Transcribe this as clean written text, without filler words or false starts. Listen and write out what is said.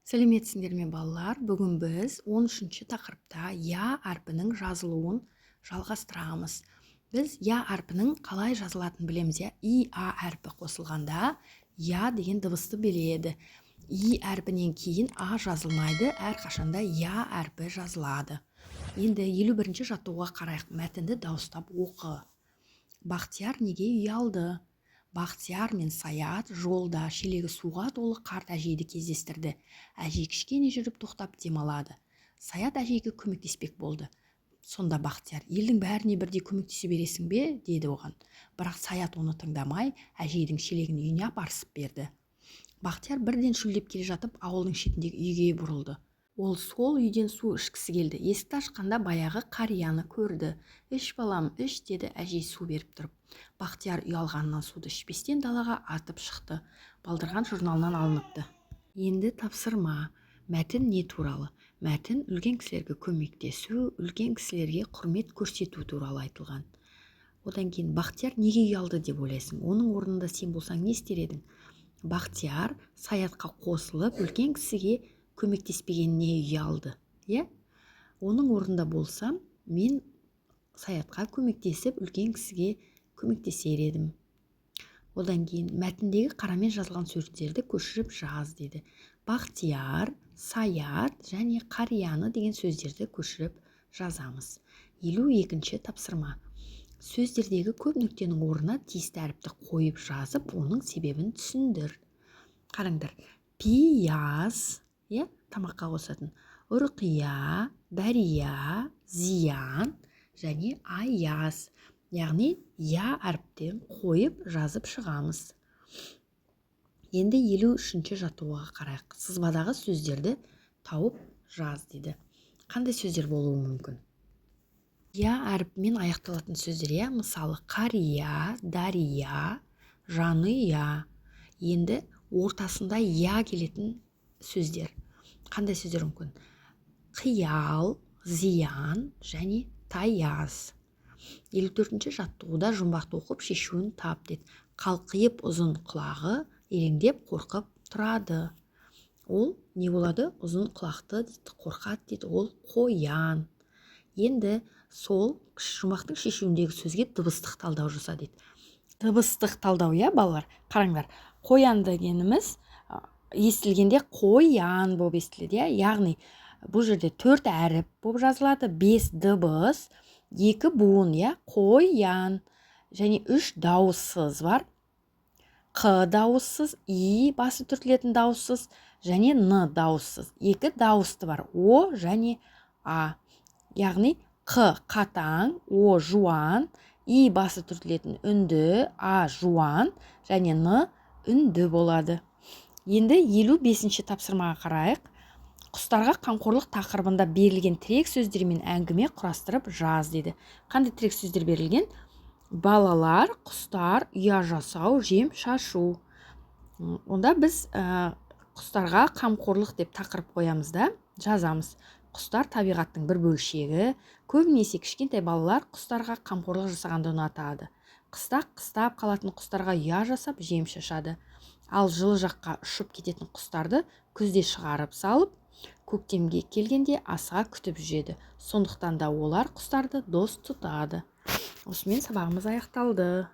Сәлеметсіңдер ме балалар? Бүгін біз 13-ші тақырыпта я әрпінің жазылуын жалғастырамыз. Біз я әрпінің қалай жазылатынын білеміз. И-а әрпі қосылғанда я деген дыбысты береді. И әрпінен кейін а жазылмайды, әрқашанда я әрпі жазылады. Енді 51-ші жаттығуға қарайық. Мәтінді дауыстап оқы. Бақтияр неге ұялды? Бақтияр мен Саят жолда шелегі суға толы қарт әжейді кездестірді. Әжей кішкене жүріп тоқтап демалады. Саят әжейге көмектеспек болды. Сонда Бақтияр, елдің бәріне бірдей көмектесе бересің бе? Деді оған. Бірақ Саят оны тыңдамай, әжейдің шелегін үйіне апарысып берді. Бақтияр бірден шөлдеп келе жатып, ауылдың шетіндегі үйге бұрылды. Ол сол үйден су ішкісі келді. Есікті ашқанда баяғы қарияны көрді. Іш балам, іш, деді әжей су беріп тұрып. Бақтияр ұялғаннан суды ішпестен далаға атып шықты. Балдырған журналынан алыныпты. Енді тапсырма. Мәтін не туралы? Мәтін үлкен кісілерге көмектесу, үлкен кісілерге құрмет көрсету туралы айтылған. Одан кейін Бақтияр неге ұялды деп ойлайсың? Оның орнында сен болсаң не істер едің? Бақтияр Саятқа қосылып, үлкен кісіге көмектеспегеніне ұялды. Оның орнында болсам, мен Саятқа көмектесіп, үлкен кісіге көмектесер едім. Одан кейін мәтіндегі қарамен жазылған сөздерді көшіріп жаз деді. Бақтияр, Саят және қарияны деген сөздерді көшіріп жазамыз. 52-ші тапсырма. Сөздердегі көп нүктенің орнына тиісті әріпті қойып жазып, оның себебін түсіндір. Қараңдар. Пияз, тамаққа қосатын. Ұрқия, Дария, Зиян және Аяз. Яғни я әріптен қойып жазып шығамыз. Енді 53-ші жаттығуға қарайық. Сызбадағы сөздерді тауып жаз деді. Қандай сөздер болуы мүмкін? Я әріпімен аяқталатын сөздер, мысалы қария, Дария, жаныя. Енді ортасында я келетін сөздер. Қандай сөздер мүмкін? Қиял, Зиян және Таяз. 54-ші жаттығуда жұмбақты оқып шешуін тап деді. Қалқиып ұзын құлағы, елеңдеп қорқып тұрады. Ол не болады? Ұзын құлақты дейді, қорқады дейді. Ол қоян. Енді сол жұмбақтың шешуіндегі сөзге дыбыстық талдау жаса дейді. Дыбыстық талдау, балалар? Қараңдар. Қоян дегеніміз естілгенде қоян болып естіледі. Яғни бұл жерде 4 әріп болып жазылады, 5 дыбыс, 2 буын, қоян, және 3 дауыссыз бар. Қ дауыссыз, И басы түртілетін дауыссыз, және Н дауыссыз. 2 дауысты бар, О және А. Яғни Қ қатаң, О жуан, И басы түртілетін үнді, А жуан, және Н үнді болады. Енді 55-ші тапсырмаға қарайық. Құстарға қамқорлық тақырыбында берілген тірек сөздермен әңгіме құрастырып жаз деді. Қандай тірек сөздер берілген? Балалар, құстар, ұя жасау, жем шашу. Онда біз құстарға қамқорлық деп тақырып қоямыз да, жазамыз. Құстар табиғаттың бір бөлшегі. Көбінесе кішкентай балалар құстарға қамқорлық жасағанды ұнатады. Қыстап қалатын құстарға ұя жасап, жем шашады. Ал жылы жаққа ұшып кететін құстарды күзде шығарып салып, көктемге келгенде асыға күтіп жүреді. Сондықтан да олар құстарды дос тұтады. Осымен сабағымыз аяқталды.